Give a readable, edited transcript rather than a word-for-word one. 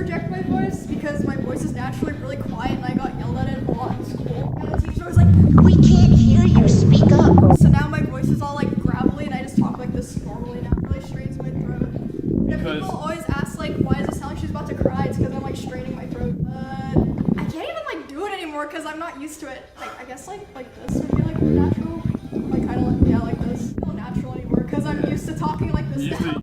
project my voice because my voice is naturally really quiet and I got yelled at it a lot in school. And the teacher was like, "We can't hear you, speak up." So now my voice is all like gravelly and I just talk like this normally now. It really strains my throat. And people always ask like, why does it sound like she's about to cry? It's because I'm like straining my throat. I can't even like do it anymore because I'm not used to it. Like I guess like this would be like natural. Like kind of like, yeah, like this. Not natural anymore because I'm used to talking like this now.